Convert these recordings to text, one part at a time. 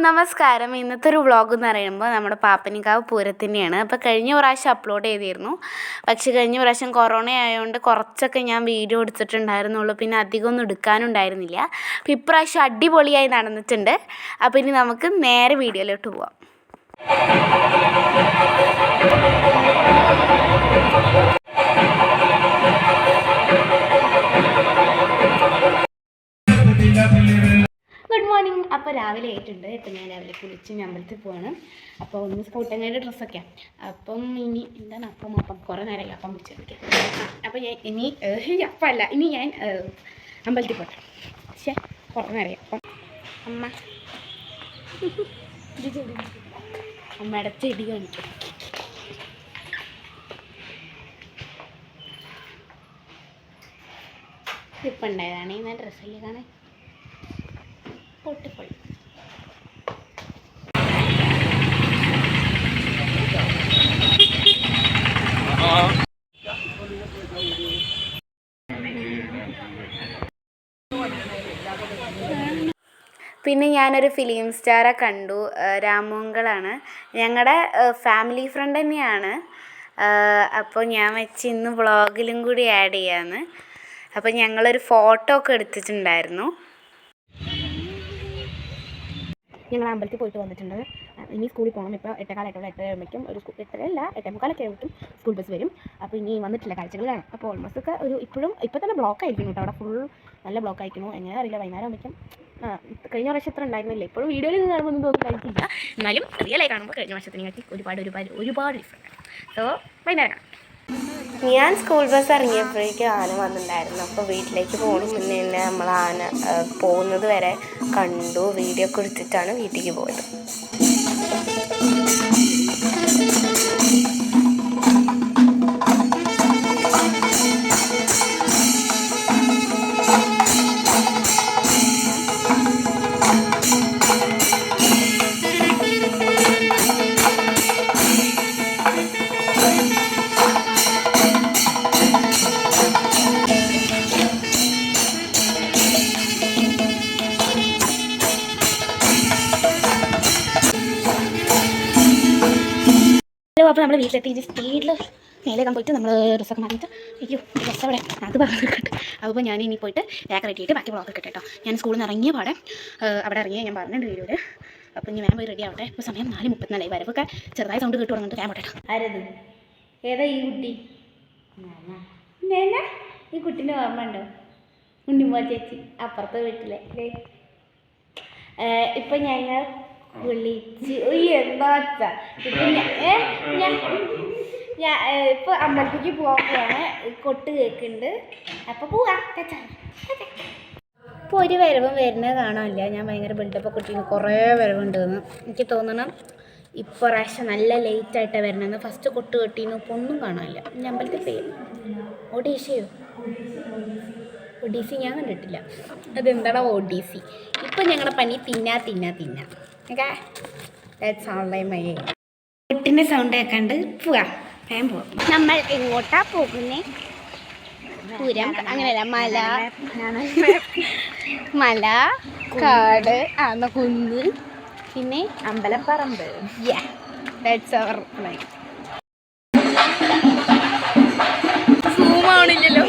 നമസ്കാരം. ഇന്നത്തെ ഒരു വ്ളോഗ് എന്ന് പറയുമ്പോൾ നമ്മുടെ പാപ്പനിക്കാവ് പൂരത്തിൻ്റെയാണ്. അപ്പോൾ കഴിഞ്ഞ പ്രാവശ്യം അപ്ലോഡ് ചെയ്തിരുന്നു. പക്ഷേ കഴിഞ്ഞ പ്രാവശ്യം കൊറോണ ആയതുകൊണ്ട് കുറച്ചൊക്കെ ഞാൻ വീഡിയോ എടുത്തിട്ടുണ്ടായിരുന്നുള്ളൂ. പിന്നെ അധികമൊന്നും എടുക്കാനുണ്ടായിരുന്നില്ല. അപ്പോൾ ഇപ്രാവശ്യം അടിപൊളിയായി നടന്നിട്ടുണ്ട്. അപ്പോൾ ഇനി നമുക്ക് നേരെ വീഡിയോയിലോട്ട് പോവാം. Good morning. അപ്പോൾ രാവിലെ ആയിട്ടുണ്ട്. ഇപ്പം ഞാൻ രാവിലെ കുളിച്ച് അമ്പലത്തിൽ പോവാണ്. അപ്പോൾ ഒന്ന് സ്കൂട്ടങ്ങയുടെ ഡ്രസ്സൊക്കെയാണ്. അപ്പം ഇനി എന്താണ് അപ്പം കുറേ നേരമായി അപ്പം പിടിച്ച് കളിക്കാം. അപ്പോൾ ഞാൻ ഇനി അപ്പമല്ല, ഇനി ഞാൻ അമ്പലത്തിൽ പോട്ടെ. പക്ഷേ കുറേ നേരമായി അപ്പം അമ്മയുടെ ചെടി കാണിക്കും. ഇപ്പം ഉണ്ടായതാണ് ഈ ഡ്രസ്സല്ലേ കാണാൻ പൊട്ടിപ്പൊളി. പിന്നെ ഞാനൊരു ഫിലിം സ്റ്റാറെ കണ്ടു. രാമോങ്കളാണ്, ഞങ്ങളുടെ ഫാമിലി ഫ്രണ്ട് തന്നെയാണ്. അപ്പോൾ ഞാൻ വെച്ച് ഇന്ന് വ്ളോഗിലും കൂടി ആഡ് ചെയ്യാമെന്ന്. അപ്പോൾ ഞങ്ങളൊരു ഫോട്ടോ ഒക്കെ എടുത്തിട്ടുണ്ടായിരുന്നു. ഞങ്ങൾ അമ്പലത്തിൽ പോയിട്ട് വന്നിട്ടുണ്ട്. ഇനി സ്കൂളിൽ പോകണം. ഇപ്പോൾ 8:15 8:30 ഒരു 8:45 സ്കൂൾ ബസ് വരും. അപ്പോൾ ഇനി വന്നിട്ടില്ല, കാഴ്ചകൾ കാണാം. അപ്പോൾ ഓൾമോസ്റ്റ് ഒക്കെ ഒരു ഇപ്പോൾ തന്നെ ബ്ലോക്ക് ആയിരിക്കുന്നു കേട്ടോ. അവിടെ ഫുൾ നല്ല ബ്ലോക്ക് ആയിരിക്കുന്നു. എങ്ങനെ അറിയില്ല, വൈകുന്നേരം ആകുമ്പോഴേക്കും കഴിഞ്ഞ വർഷം ഇത്ര ഉണ്ടായിരുന്നില്ല. ഇപ്പോഴും വീഡിയോയിൽ നിന്ന് കാണുമ്പോൾ ഒന്നും തോന്നിയിട്ടില്ല. എന്നാലും റിയലായി കാണുമ്പോൾ കഴിഞ്ഞ വർഷത്തിനെക്കാട്ടി ഒരുപാട് ഡിഫറെൻ്റ്. സോ വൈകുന്നേരം കാണാം. ഞാൻ സ്കൂൾ ബസ് ഇറങ്ങിയപ്പോഴേക്കും ആന വന്നിട്ടുണ്ടായിരുന്നു. അപ്പോൾ വീട്ടിലേക്ക് പോകണം മുന്നേ തന്നെ നമ്മൾ ആന പോകുന്നത് വരെ കണ്ടു. വീഡിയോ ഒക്കെ എടുത്തിട്ടാണ് വീട്ടിലേക്ക് പോയത്. അപ്പോൾ നമ്മൾ വീട്ടിലെത്തി സ്പീഡിൽ മേലേക്കാൻ പോയിട്ട് നമ്മൾ ഡ്രസ്സൊക്കെ മാറിയിട്ട് ഡ്രസ്സ് അവിടെ അത് പറഞ്ഞിട്ട് അപ്പോൾ ഞാൻ ഇനി പോയിട്ട് ബാഗ് റെഡി ആയിട്ട് ബാക്കി ബ്ലോഗ് കിട്ടും കേട്ടോ. ഞാൻ സ്കൂളിൽ നിന്ന് ഇറങ്ങിയ പാടെ അവിടെ ഇറങ്ങിയ ഞാൻ പറഞ്ഞിട്ടുണ്ട് വീഡിയോയിൽ. അപ്പോൾ ഇനി വേഗം പോയി റെഡി ആവട്ടെ. ഇപ്പോൾ സമയം 4:34 വരവൊക്കെ ചെറുതായി സൗണ്ട് കിട്ടു തുടങ്ങിയിട്ട് വേഗം പോട്ടെ. ആരത് ഏതാ ഈ കുട്ടി? ഈ കുട്ടീൻ്റെ ഓർമ്മ ഉണ്ടോ? ഉണ്ണിമോ ചേച്ചി അപ്പുറത്തെ വീട്ടിലെ. ഇപ്പം ഞങ്ങൾ വിളിച്ച് എന്താ വെച്ചാൽ ഞാൻ ഇപ്പോൾ അമ്പലത്തേക്ക് പോകാൻ പോവാണ്. കൊട്ട് കേൾക്കുന്നുണ്ട്. അപ്പോൾ പോവാം. ഇപ്പോൾ ഒരു വരവും വരുന്നത് കാണാനില്ല. ഞാൻ ഭയങ്കര ബിൽഡപ്പ് കുട്ടീന് കുറേ വരവുണ്ടെന്ന് എനിക്ക് തോന്നണം. ഇപ്രാവശ്യം നല്ല ലേറ്റായിട്ടാണ് വരണമെന്ന്. ഫസ്റ്റ് കൊട്ട് കെട്ടീന്ന് ഇപ്പോൾ ഒന്നും കാണാനില്ല. ഞാൻ അമ്പലത്തിൽ പോയി. ഒഡീസി ഞാൻ കണ്ടിട്ടില്ല. അതെന്താണോ ഒഡീസി? ഇപ്പം ഞങ്ങളുടെ പണി തിന്നാ ഓക്കെ. That's online my. കൊട്ടിൻ്റെ സൗണ്ട് കേൾക്കാണ്ട് പോവാം. വേഗം പോവാം. നമ്മൾ എങ്ങോട്ടാ പോകുന്നേ? പൂരം അങ്ങനെയല്ല, മല കാട് കുന്ന് പിന്നെ അമ്പലപ്പറമ്പ്. That's our plan. സൂം ആവണില്ലല്ലോ.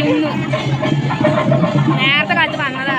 ഇരുന്നു. നേരത്തെ കാലത്ത് വന്നതാ.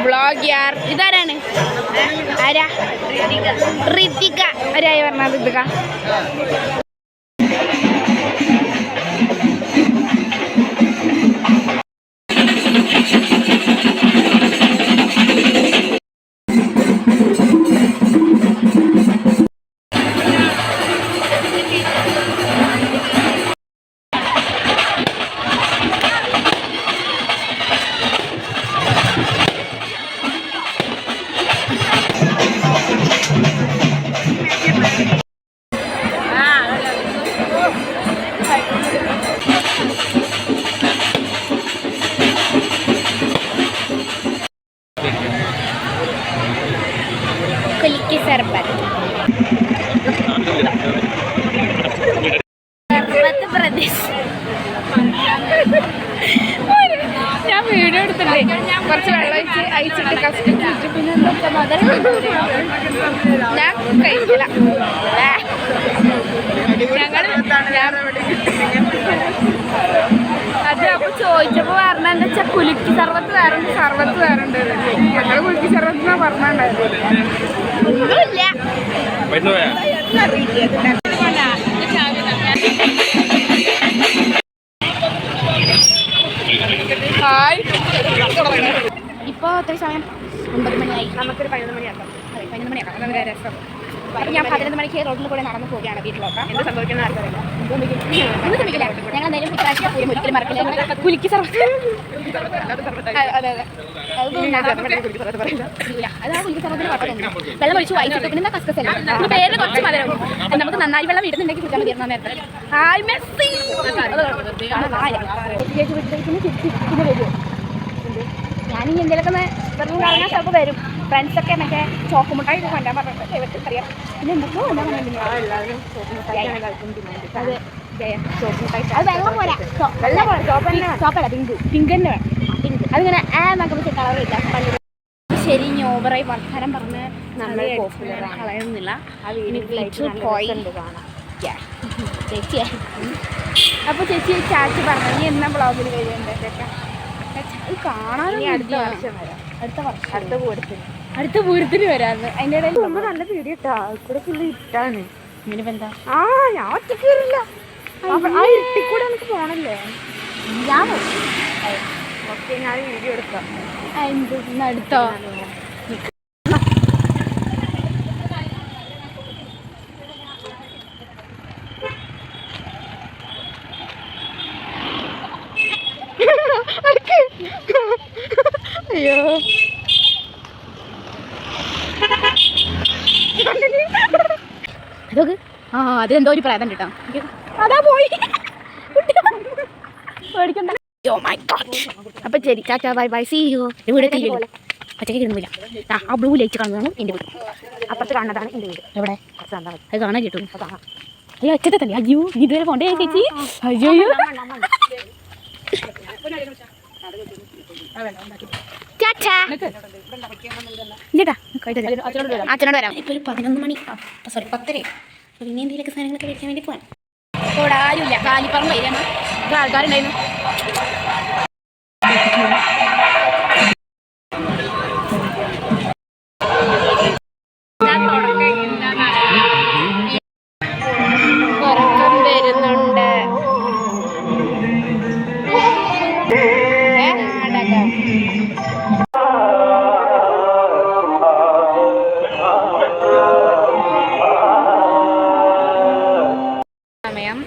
വ്ളോഗ് യാർ. ഇതാരാണ്? ആരാ? ഋതിക. ആരായി പറഞ്ഞ ഋതിക? കുലുക്കി സർബത്ത്. മധ്യപ്രദേശ്. ഞാൻ വീഡിയോ എടുത്തില്ലേ, കുറച്ച് വെള്ളം അയച്ചിട്ട് കഷ്ടിച്ചിട്ട് പിന്നെ എന്താ മധുരം ഞാൻ കഴിക്കില്ല. അത് അപ്പൊ ചോദിച്ചപ്പോ പറഞ്ഞ എന്താ വെച്ചാൽ കുലുക്കി സർവത്ത് വേറുണ്ട്, സർവത്ത് വേറുണ്ട്. ഞങ്ങള് കുലുക്കി സർവത്ത് എന്നാ പറഞ്ഞിട്ടുണ്ടായിരുന്നു. ഒന്നുമില്ല. ഹായ്. ഇപ്പോൾ എത്ര സമയം? 9 മണിയായി. നമുക്കൊരു 11 മണിയാക്കാം. അതെ, 11 മണിയാക്കാം. അതാണ് രസം. അപ്പം ഞാൻ 11 മണിക്ക് റോഡിൽ കൂടെ നടന്ന് പോവുകയാണ് വീട്ടിലോട്ട്. എന്ത് സംഭവിക്കുന്ന ആർക്കറിയില്ല. ഒന്നും സംഭവിക്കില്ല. ഞങ്ങൾ എന്തായാലും ഇപ്രാവശ്യം ഒരിക്കലും മറക്കില്ല. കുലുക്കി സർവത്ത്. അതെ അതെ, അതാണ് കുലുക്കി സർവത്തിന് കുഴപ്പമില്ല. വെള്ളം ഒഴിച്ച് വായിച്ചിട്ട് പിന്നെ എന്താ കസ്കസല്ല. പിന്നെ പേര് കുറച്ച് മധുരം. നമുക്ക് നന്നായി വെള്ളം വീട്ടിലുണ്ടെങ്കിൽ കുടിക്കാൻ മതിയായിരുന്നു നേരത്തെ. Hi Messi. ഞാനിനി എന്തെങ്കിലുമൊക്കെ വെറുതെ കാണാൻ ചിലപ്പോൾ വരും. ഫ്രണ്ട്സൊക്കെ മറ്റേ ചോക്കുമുട്ടായി കൊണ്ടാൻ പറഞ്ഞിട്ട് ഇവർക്ക് അറിയാം. പിന്നെ എന്തൊക്കെയോ കൊണ്ടാൻ പറഞ്ഞിട്ടുണ്ട്. അത് വെള്ളം പോരാ, വെള്ളം പോരാ, ചോപ്പല്ല, പിങ്ക്. പിങ്ക് തന്നെ വേണം. പിങ്ക് അതിങ്ങനെ എന്നൊക്കെ കളറില്ല. ശരി, ഇനി ഓവറായി വർത്തമാനം പറഞ്ഞ് നമ്മൾ കളയുന്നില്ല. പോയി ചേച്ചിയെ. അപ്പോൾ ചേച്ചി ചാച്ചി പറഞ്ഞു ഇനി എന്നാ ബ്ലോഗിൽ കഴിയുമ്പോഴത്തേക്ക് കാണാനും അടുത്ത പൂരത്തിന് വരാന്ന്. അതിൻ്റെ ഇടയിൽ നല്ല വീഡിയോ ഇട്ടാ കൂടെ ഫുള്ള് ഇട്ടാണ്. ഇങ്ങനെ എന്താ? ഞാൻ ഒറ്റക്ക് വരില്ല. ആ ഇരുട്ടിക്കൂടെ എനിക്ക് പോണല്ലേ. ഞാൻ ഓക്കെ, ഞാൻ വീഡിയോ എടുക്കാം. എടുത്തോ? അയ്യോ, അതൊക്കെ അതെന്തോ ഒരു പ്രേതം കിട്ടാം. അതാ പോയി. അപ്പൊ ശരി, tata, bye bye, see you. വീട് തീരുന്നില്ല, ഒറ്റയ്ക്ക് കിട്ടുന്നില്ല. ആ ബ്ലൂ ലൈറ്റ് കാണുന്നതാണ് എൻ്റെ വീട്. അപ്പുറത്ത് കാണുന്നതാണ് എൻ്റെ വീട്. എവിടെ? അത് കാണാൻ കിട്ടും. അയ്യോ, ഒറ്റത്തെ തന്നെ. അയ്യോ, ഇതുവരെ പോണ്ടേ ചേച്ചി? അയ്യോ അച്ഛനോട് വരാം. ഇപ്പൊ ഒരു 11 മണി, സോറി 10:30. പിന്നെ എന്തെങ്കിലുമൊക്കെ സാധനങ്ങളൊക്കെ മേടിക്കാൻ വേണ്ടി പോകാൻ. ഇവിടെ ആരുമില്ല, കാലിപ്പറമ്പ് വരികയാണ്. ഇവിടെ ആൾക്കാരുണ്ടായിരുന്നു. സമയം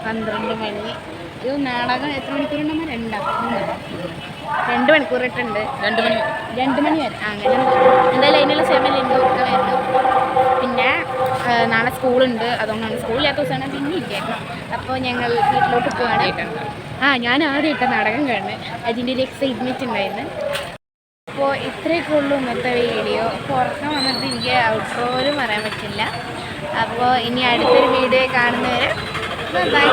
12 മണി. ഇത് നാടകം എത്ര മണിക്കൂറുണ്ടെന്ന്? 2 മണിക്കൂർ ഇട്ടുണ്ട്. 2 മണി വരെ അങ്ങനെ. എന്തായാലും അതിനുള്ള സമയം ഒക്കെ വരുന്നു. പിന്നെ നാളെ സ്കൂളുണ്ട്, അതുകൊണ്ടാണ് സ്കൂളില്ലാത്ത ദിവസമാണ് പിന്നെ ഇരിക്കുന്നത്. അപ്പോൾ ഞങ്ങൾ വീട്ടിലോട്ട് പോകാനായിട്ടുണ്ട്. ഞാൻ ആദ്യമായിട്ട് നാടകം കാണുന്നത്, അതിൻ്റെ ഒരു എക്സൈറ്റ്മെൻറ്റ് ഉണ്ടായിരുന്നു. അപ്പോൾ ഇത്രയൊക്കെ ഉള്ളൂ ഇന്നത്തെ വീഡിയോ. പുറത്ത് വന്നിട്ട് എനിക്ക് ഔട്ട്ഡോറും പറയാൻ പറ്റില്ല. അപ്പോൾ ഇനി അടുത്തൊരു വീഡിയോ കാണുന്നവരെ ബൈ.